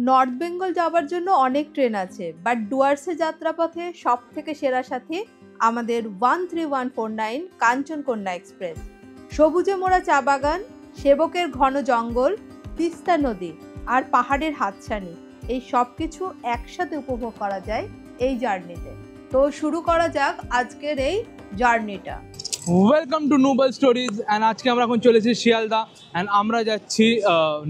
North Bengal যাওয়ার জন্য অনেক ট্রেন আছে, বাট ডুয়ার্সে যাত্রাপথে সব থেকে সেরা সাথী আমাদের 13149 কাঞ্চনকন্যা এক্সপ্রেস। সবুজে মোড়া চা বাগান, সেবকের ঘন জঙ্গল, তিস্তা নদী আর পাহাড়ের হাতছানি, এই সব কিছু একসাথে উপভোগ করা যায় এই জার্নিতে। তো শুরু করা যাক আজকের এই জার্নিটা। Welcome to Nobel stories and আজকে আমরা এখন চলেছি শিয়ালদা অ্যান্ড আমরা যাচ্ছি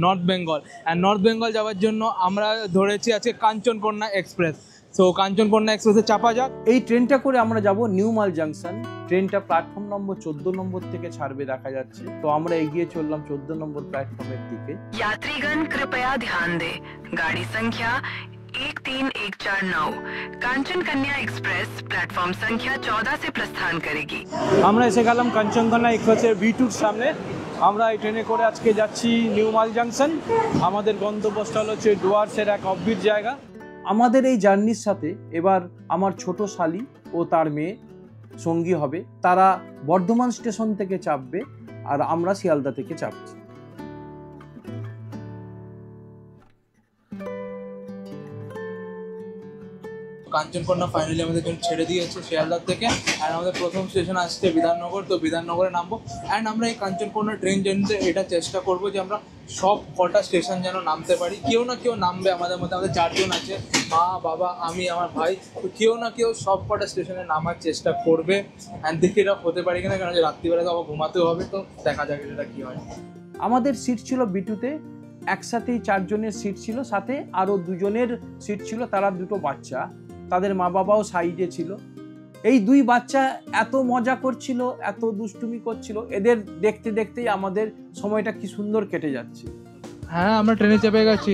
north Bengal. And north Bengal যাওয়ার জন্য আমরা ধরেছি আজকে কাঞ্চনকন্যা এক্সপ্রেস। সো কাঞ্চনকন্যা এক্সপ্রেসে চাপা যাক। এই ট্রেনটা করে আমরা যাব নিউ মাল জাংশন। ট্রেনটা প্ল্যাটফর্ম নম্বর 14 নম্বর থেকে ছাড়বে দেখা যাচ্ছে। তো আমরা এগিয়ে চললাম 14 নম্বর প্ল্যাটফর্মের দিকে। यात्रीगण कृपया ध्यान दें, गाड़ी संख्या 13149 कांचन कन्या एक्सप्रेस प्लेटफॉर्म संख्या 14 से प्रस्थान करेगी। আমরা এসে গেলাম কাঞ্চনকন্যা এক্সপ্রেসের B2-র সামনে। আমরা এই ট্রেনে করে আজকে যাচ্ছি নিউ মাল জাংশন। আমাদের গন্তব্যস্থল হচ্ছে ডুয়ার্সের এক অফবিট জায়গা। আমাদের এই জার্নির সাথে এবার আমার ছোট শালি ও তার মেয়ে সঙ্গী হবে। তারা বর্ধমান স্টেশন থেকে চাপবে আর আমরা শিয়ালদা থেকে চাপছি। কাঞ্চনকন্যা ফাইনালি আমাদের ছেড়ে দিয়েছে শিয়ালদার থেকে। অ্যান্ড আমাদের প্রথম স্টেশন আসছে বিধাননগর। তো বিধাননগরে নামবো অ্যান্ড আমরা এই কাঞ্চনকন্যা ট্রেন জার্নিতে এটা চেষ্টা করবো যে আমরা সব কটা স্টেশন যেন নামতে পারি। কেউ না কেউ নামবে আমাদের মধ্যে। আমাদের 4 জন আছে, মা, বাবা, আমি, আমার ভাই। তো কেউ না কেউ সব কটা স্টেশনে নামার চেষ্টা করবে। অ্যান্ড দেখি এটা হতে পারি কিনা, কারণ রাত্রিবেলা তো আবার ঘুমাতেও হবে। তো দেখা যাক এটা কী হয়। আমাদের সিট ছিল B2-তে, একসাথেই 4 জনের সিট ছিল, সাথে আরও 2 জনের সিট ছিল। তারা 2টো বাচ্চা, তাদের মা বাবাও সাইডে ছিল। এই 2 বাচ্চা এত মজা করছিল, এত দুষ্টুমি করছিল, এদের দেখতে দেখতেই আমাদের সময়টা কি সুন্দর কেটে যাচ্ছে। হ্যাঁ, আমরা ট্রেনে চেপে গেছি।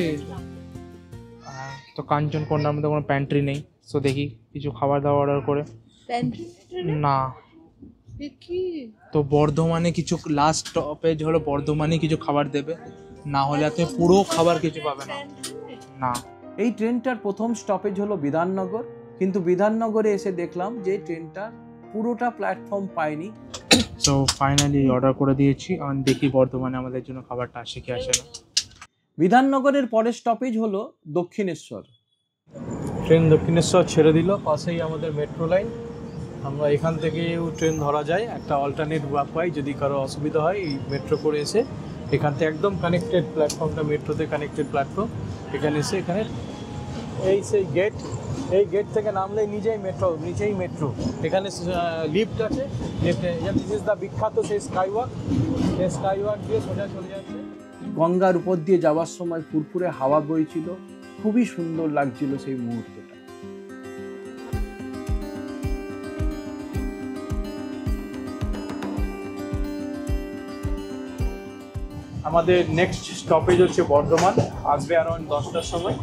তো কাঞ্চনকন্যার মধ্যে কোনো প্যান্ট্রি নেই। সো দেখি কিছু খাবার দাবার অর্ডার করে। না, তো বর্ধমানে কিছু লাস্ট স্টপেজ হলো, বর্ধমানে কিছু খাবার দেবে, না হলে আপনি পুরো খাবার কিছু পাবে না। না, এই ট্রেনটার প্রথম স্টপেজ হলো বিধাননগর, কিন্তু বিধাননগরে এসে দেখলাম যে ট্রেনটা পুরোটা প্ল্যাটফর্ম পায়নি। তো ফাইনালি অর্ডার করে দিয়েছি। আমি দেখি বর্ধমানে আমাদের জন্য খাবারটা আসে কি আসে না। বিধাননগরের পরের স্টপেজ হলো দক্ষিণেশ্বর। ট্রেন দক্ষিণেশ্বর ছেড়ে দিল, পাশেই আমাদের মেট্রো লাইন। আমরা এখান থেকেও ট্রেন ধরা যায়, একটা অল্টারনেট পাই যদি কারো অসুবিধা হয়। এই মেট্রো করে এসে এখান থেকে একদম কানেক্টেড প্ল্যাটফর্মটা, মেট্রোতে কানেক্টেড প্ল্যাটফর্ম। এখানে এসে এখানে এই সেই গেট, এই গেট থেকে নামলে নিচেই মেট্রো। এখানে লিফট আছে, লিফটে দিস ইজ দ্য বিখ্যাত সেই স্কাইওয়াক। এই স্কাইওয়াক দিয়ে সোজা চলে যাচ্ছে। গঙ্গার উপর দিয়ে যাওয়ার সময় ফুরফুরে হাওয়া বইছিল, খুবই সুন্দর লাগছিল সেই মুহূর্তটা। আমাদের নেক্সট স্টপেজ হচ্ছে বর্ধমান, আসবে অ্যারাউন্ড 10টার সময়।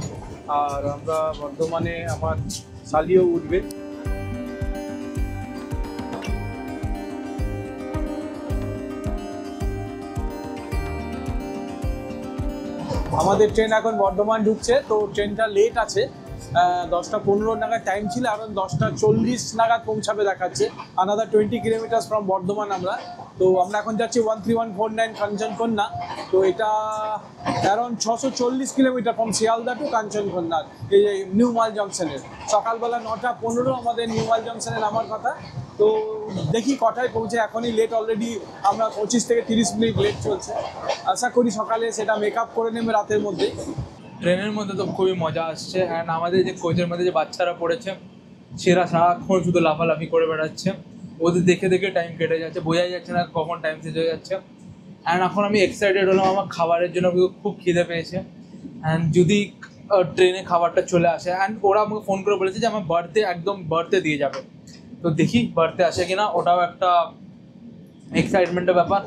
আর আমরা বর্ধমানে আমার শালিও উঠবে। আমাদের ট্রেন এখন বর্ধমান ঢুকছে। তো ট্রেনটা লেট আছে, 10টা 15 নাগাদ টাইম ছিল, এখন 10টা 40 নাগাদ পৌঁছাবে দেখাচ্ছে। আনাদার 20 কিলোমিটার ফ্রম বর্ধমান আমরা। তো আমরা এখন যাচ্ছি 13149 কাঞ্চনকন্যা। তো এটা around 640 kilometre from Sealdah to Kanchankanya, এই নিউ মাল জংশনের। সকালবেলা 9টা 15 আমাদের নিউ মাল জংশনে নামার কথা। তো দেখি কটায় পৌঁছে। এখনই লেট, অলরেডি আমরা 25 থেকে 30 মিনিট লেট চলছে। আশা করি সকালে সেটা মেক আপ করে নেবে রাতের মধ্যে। ট্রেনের মধ্যে তো খুবই মজা আসছে। অ্যান্ড আমাদের যে কোচের মধ্যে যে বাচ্চারা পড়েছে, সেরা সারাক্ষণ শুধু লাফালাফি করে বেড়াচ্ছে। ওদের দেখে দেখে টাইম কেটে যাচ্ছে, বোঝাই যাচ্ছে না কখন টাইম শেষ হয়ে যাচ্ছে। অ্যান্ড এখন আমি এক্সাইটেড হলাম, আমার খাবারের জন্য খুব খিদে পেয়েছে। অ্যান্ড যদি ট্রেনে খাবারটা চলে আসে, অ্যান্ড ওরা আমাকে ফোন করে বলেছে যে আমার বার্থডে দিয়ে যাবে। তো দেখি বার্থডে আসে কিনা, ওটাও একটা এক্সাইটমেন্টের ব্যাপার।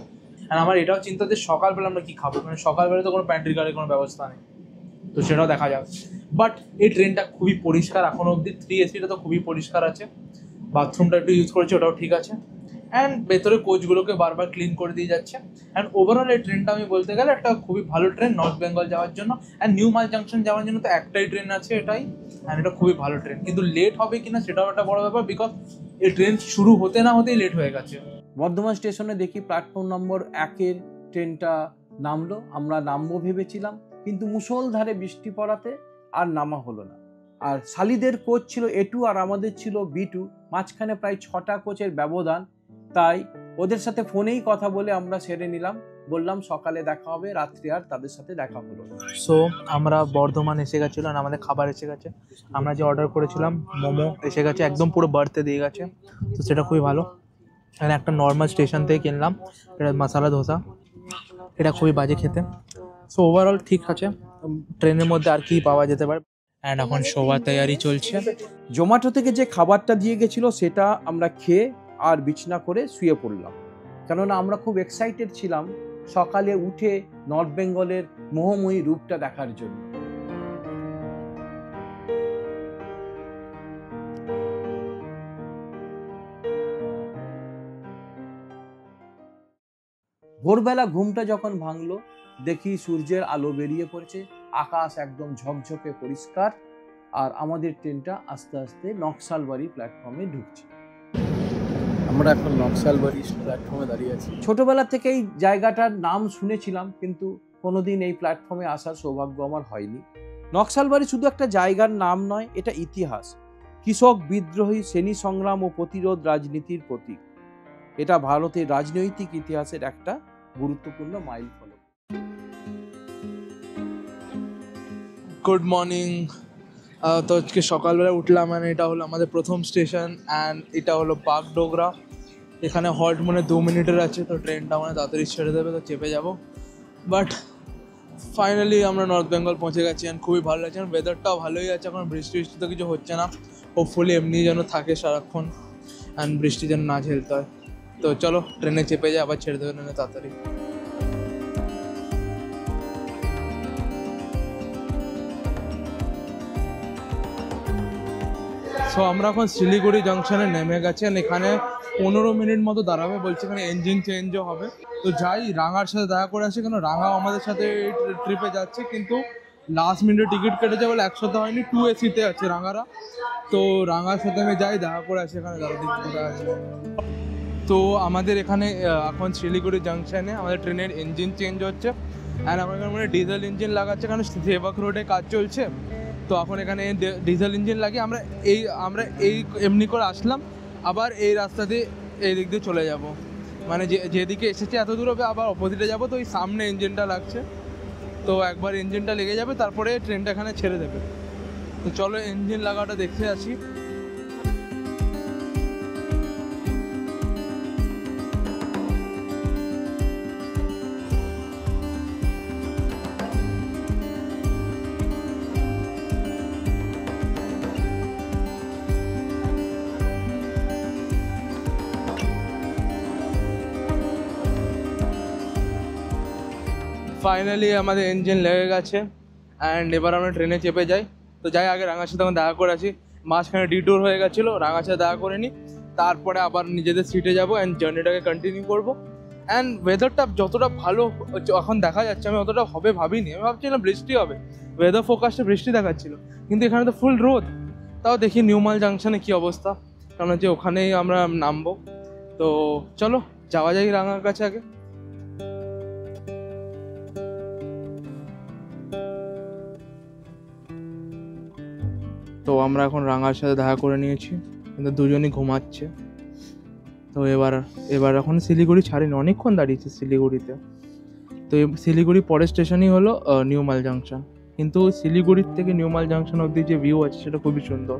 অ্যান্ড আমার এটাও চিন্তা যে সকালবেলা আমরা কী খাবো, মানে সকালবেলা তো কোনো প্যান্ট্রি গাড়ির কোনো ব্যবস্থা নেই। তো সেটাও দেখা যাবে। বাট এই ট্রেনটা খুবই পরিষ্কার এখনো অবধি। 3 AC-টা তো খুবই পরিষ্কার আছে। বাথরুমটা একটু ইউজ করেছে, ওটাও ঠিক আছে। অ্যান্ড ভেতরে কোচগুলোকে বারবার ক্লিন করে দিয়ে যাচ্ছে। অ্যান্ড ওভারঅল এই ট্রেনটা আমি বলতে গেলে একটা খুবই ভালো ট্রেন নর্থ বেঙ্গল যাওয়ার জন্য। অ্যান্ড নিউ মাল জাংশন যাওয়ার জন্য তো একটাই ট্রেন আছে, এটাই। অ্যান্ড এটা খুবই ভালো ট্রেন, কিন্তু লেট হবে কিনা সেটাও একটা বড় ব্যাপার, বিকজ এই ট্রেন শুরু হতে না হতেই লেট হয়ে গেছে। বর্ধমান স্টেশনে দেখি প্ল্যাটফর্ম নম্বর 1-এর ট্রেনটা নামলো। আমরা নামবো ভেবেছিলাম, কিন্তু মুষলধারে বৃষ্টি পড়াতে আর নামা হলো না। আর শালিদের কোচ ছিল A2 আর আমাদের ছিল B2, মাঝখানে প্রায় 6টা কোচের ব্যবধান। তাই ওদের সাথে ফোনেই কথা বলে আমরা সেরে নিলাম, বললাম সকালে দেখা হবে, রাত্রি আর তাদের সাথে দেখা হলো। সো আমরা বর্ধমান এসে গেছিলাম, আমাদের খাবার এসে গেছে। আমরা যে অর্ডার করেছিলাম মোমো এসে গেছে, একদম পুরো বার্থে দিয়ে গেছে, তো সেটা খুবই ভালো। এখানে একটা নর্মাল স্টেশন থেকে কিনলাম, এটা মশলা ধোসা, এটা খুবই বাজে খেতে। সো ওভারঅল ঠিক আছে, ট্রেনের মধ্যে আর কি পাওয়া যেতে পারে। অ্যান্ড এখন শোবার তৈয়ারি চলছে। জোম্যাটো থেকে যে খাবারটা দিয়ে গেছিলো সেটা আমরা খেয়ে আর বিছনা করে শুয়ে পড়লাম, কেননা আমরা খুব এক্সাইটেড ছিলাম সকালে উঠে নর্থ বেঙ্গলের মোহময়ী রূপটা দেখার জন্য। ভোরবেলা ঘুমটা যখন ভাঙলো, দেখি সূর্যের আলো বেরিয়ে পড়েছে, আকাশ একদম ঝকঝকে পরিষ্কার, আর আমাদের ট্রেনটা আস্তে আস্তে নকশালবাড়ি প্ল্যাটফর্মে ঢুকছে। আমরা এখন নকশালবাড়ি প্ল্যাটফর্মে দাঁড়িয়ে আছি। ছোটবেলা থেকেই জায়গাটার নাম শুনেছিলাম, কিন্তু কোনোদিন এই প্ল্যাটফর্মে আসার সৌভাগ্য আমার হয়নি। নকশালবাড়ি শুধু একটা জায়গার নাম নয়, এটা ইতিহাস, কৃষক বিদ্রোহী, শ্রেণী সংগ্রাম ও প্রতিরোধ রাজনীতির প্রতীক। এটা ভারতের রাজনৈতিক ইতিহাসের একটা গুরুত্বপূর্ণ মাইলফলক। Good morning. তো আজকে সকালবেলা উঠলাম, মানে এটা হলো আমাদের প্রথম স্টেশন, অ্যান্ড এটা হলো বাগডোগরা। এখানে হল্ট মানে 2 মিনিটের আছে, তো ট্রেনটা মানে তাড়াতাড়ি ছেড়ে দেবে, তো চেপে যাব। বাট ফাইনালি আমরা নর্থ বেঙ্গল পৌঁছে গেছি, অ্যান্ড খুবই ভালো লাগছে। ওয়েদারটাও ভালোই আছে, এখন বৃষ্টি তো কিছু হচ্ছে না, হোপফুলি এমনি যেন থাকে সারাক্ষণ, অ্যান্ড বৃষ্টি যেন না ঝেলতে হয়। তো চলো ট্রেনে চেপে যাই, আবার ছেড়ে দেবে না তাড়াতাড়ি। সো আমরা এখন শিলিগুড়ি জংশনে নেমে গেছেন, এখানে 15 মিনিট মতো দাঁড়াবে বলছে, এখানে ইঞ্জিন চেঞ্জও হবে। তো যাই রাঙার সাথে দেখা করে আসি, কেন রাঙাও আমাদের সাথে ট্রিপে যাচ্ছে, কিন্তু লাস্ট মিনিটে টিকিট কেটেছে বলে একসাথে হয়নি, 2 AC-তে আছে রাঙারা। তো রাঙার সাথে আমি যাই, দেখা করে আসি এখানে দাঁড়া দিকে আছে। তো আমাদের এখানে এখন শিলিগুড়ি জাংশনে আমাদের ট্রেনের ইঞ্জিন চেঞ্জ হচ্ছে, অ্যান্ড আমার এখানে মানে ডিজেল ইঞ্জিন লাগাচ্ছে, কারণ সেবক রোডে কাজ চলছে। তো এখন এখানে ডিজেল ইঞ্জিন লাগিয়ে আমরা এমনি করে আসলাম, আবার এই রাস্তা দিয়ে এই দিক দিয়ে চলে যাব, মানে যেদিকে এসেছে এত দূর হবে, আবার অপোজিটে যাব। তো এই সামনে ইঞ্জিনটা লাগছে, তো একবার ইঞ্জিনটা লেগে যাবে, তারপরে ট্রেনটা এখানে ছেড়ে দেবে। তো চলো ইঞ্জিন লাগাটা দেখে আসি। ফাইনালি আমাদের ইঞ্জিন লেগে গেছে, অ্যান্ড এবার আমরা ট্রেনে চেপে যাই। তো যাই আগে রাঙার সাথে আমরা দেখা করে আসি, মাঝখানে ডিটুর হয়ে গেছিলো, রাঙার সাথে দেখা করে নিই, তারপরে আবার নিজেদের সিটে যাবো অ্যান্ড জার্নিটাকে কন্টিনিউ করবো। অ্যান্ড ওয়েদারটা যতটা ভালো এখন দেখা যাচ্ছে, আমি অতটা হবে ভাবিনি, আমি ভাবছিলাম বৃষ্টি হবে, ওয়েদার ফোরকাস্টে বৃষ্টি দেখাচ্ছিলো, কিন্তু এখানে তো ফুল রোদ। তাও দেখি নিউমাল জাংশনে কী অবস্থা, কারণ হচ্ছে ওখানেই আমরা নামবো। তো চলো যাওয়া যাই রাঙার কাছে আগে। তো আমরা এখন রাঙার সাথে দেখা করে নিয়েছি, কিন্তু দুজনই ঘুমাচ্ছে। তো এবার এখন শিলিগুড়ি ছাড়িনি, অনেকক্ষণ দাঁড়িয়েছি শিলিগুড়িতে। তো শিলিগুড়ি পরের স্টেশনই হলো নিউমাল জাংশন, কিন্তু শিলিগুড়ির থেকে নিউমাল জাংশন অবধি যে ভিউ আছে সেটা খুবই সুন্দর।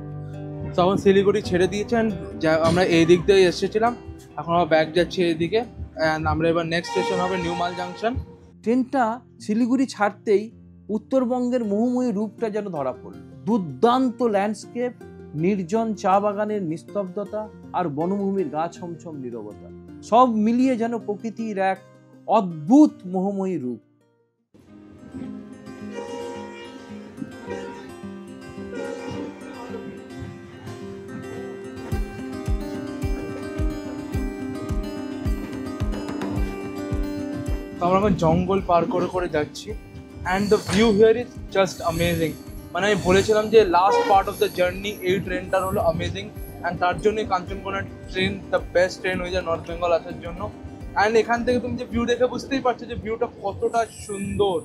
তো এখন শিলিগুড়ি ছেড়ে দিয়েছেন, আমরা এই দিক দিয়ে এসেছিলাম, এখন আমার ব্যাগ যাচ্ছে এইদিকে, অ্যান্ড আমরা এবার নেক্সট স্টেশন হবে নিউমাল জাংশন। ট্রেনটা শিলিগুড়ি ছাড়তেই উত্তরবঙ্গের মোহময়ী রূপটা যেন ধরা পড়ল। দুর্দান্ত ল্যান্ডস্কেপ, নির্জন চা বাগানের নিস্তব্ধতা আর বনভূমির গা ছমছম নীরবতা, সব মিলিয়ে যেন প্রকৃতির এক অদ্ভুত মোহময়ী রূপ। আমরা এখন জঙ্গল পার করে করে যাচ্ছি, and the view here is just amazing. মানে আমি বলেছিলাম যে last part of the journey এই ট্রেনটার হলো অ্যামেজিং, অ্যান্ড তার জন্যই কাঞ্চনকোনা ট্রেন দ্য বেস্ট ট্রেন হয়ে যায় নর্থ বেঙ্গল আসার জন্য। অ্যান্ড এখান থেকে তুমি যে ভিউ দেখে বুঝতেই পারছো যে ভিউটা কতটা সুন্দর।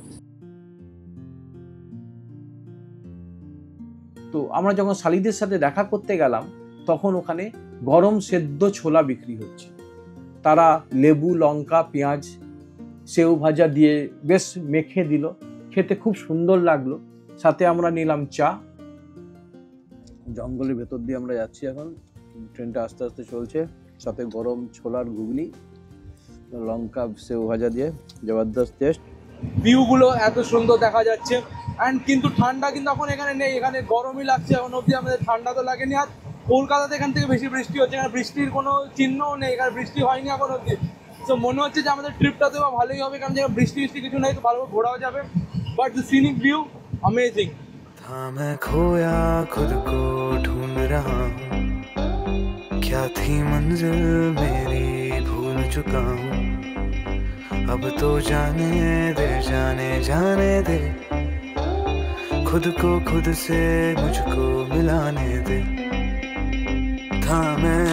তো আমরা যখন শালিদের সাথে দেখা করতে গেলাম তখন ওখানে গরম সেদ্ধ ছোলা বিক্রি হচ্ছে। তারা লেবু, লঙ্কা, পেঁয়াজ, সেও ভাজা দিয়ে বেশ মেখে দিল, খেতে খুব সুন্দর লাগলো। সাথে আমরা নিলাম চা। জঙ্গলের ভেতর দিয়ে আমরা যাচ্ছি এখন, ট্রেনটা আস্তে আস্তে চলছে, সাথে গরম ছোলার ঘুগনি, লঙ্কা, সেও ভাজা দিয়ে জবরদস্ত টেস্ট। ভিউগুলো এত সুন্দর দেখা যাচ্ছে অ্যান্ড কিন্তু ঠান্ডা কিন্তু এখন এখানে নেই, এখানে গরমই লাগছে এখন অবধি, আমাদের ঠান্ডা তো লাগেনি। আর কলকাতাতে এখান থেকে বেশি বৃষ্টি হচ্ছে, এখানে বৃষ্টির কোনো চিহ্নও নেই, এখানে বৃষ্টি হয়নি এখন অবধি। তো মনে হচ্ছে যে আমাদের ট্রিপটাতে ভালোই হবে, কারণ যেখানে বৃষ্টি কিছু নেই, তো ভালোভাবে ঘোরাও যাবে। But the scenic view amazing. था मैं खोया खुद को ढूंढ रहा हूँ, क्या थी मंजिल मेरी भूल चुका हूँ। अब तो जाने दे, जाने दे, खुद को खुद से मुझको मिलाने दे। था मैं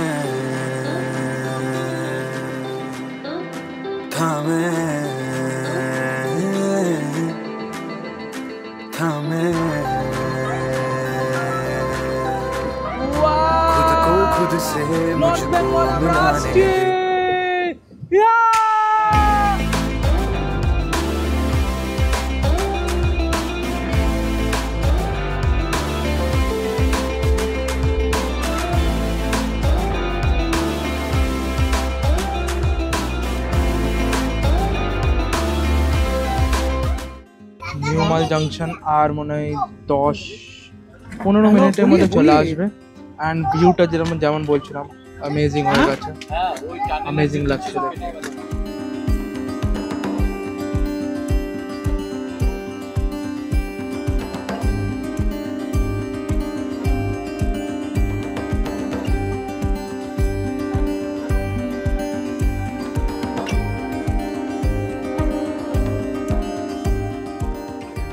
खुद को खुद से मुझको मिलाने दे। নিউ মাল জাংশন আর মনে হয় 10-15 মিনিটের মধ্যে চলে আসবে। অ্যান্ড ভিউটা যেমন বলছিলাম অ্যামেজিং হয়ে গেছে, অ্যামেজিং লাগছে দেখতে।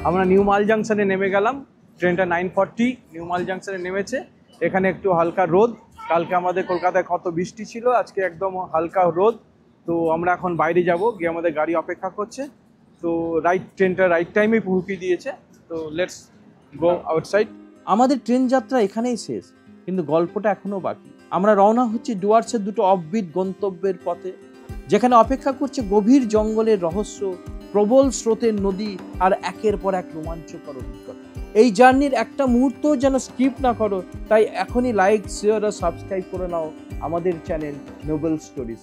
আমরা নিউ মাল জাংশনে নেমে গেলাম। ট্রেনটা 9:40 নিউ মাল জাংশনে নেমেছে। এখানে একটু হালকা রোদ, কালকে আমাদের কলকাতায় কত বৃষ্টি ছিল, আজকে একদম হালকা রোদ। তো আমরা এখন বাইরে যাব, গিয়ে আমাদের গাড়ি অপেক্ষা করছে। তো ট্রেনটা রাইট টাইমে পৌঁছে দিয়েছে। তো লেটস গো আউটসাইড। আমাদের ট্রেন যাত্রা এখানেই শেষ, কিন্তু গল্পটা এখনো বাকি। আমরা রওনা হচ্ছি ডুয়ার্সের দুটো অফবিট গন্তব্যের পথে, যেখানে অপেক্ষা করছে গভীর জঙ্গলের রহস্য, প্রবল স্রোতের নদী আর একের পর এক রোমাঞ্চকর অভিজ্ঞতা। এই জার্নির একটা মুহূর্ত যেন স্কিপ না করো, তাই এখনই লাইক, শেয়ার আর সাবস্ক্রাইব করে নাও আমাদের চ্যানেল নোবেল স্টোরিজ।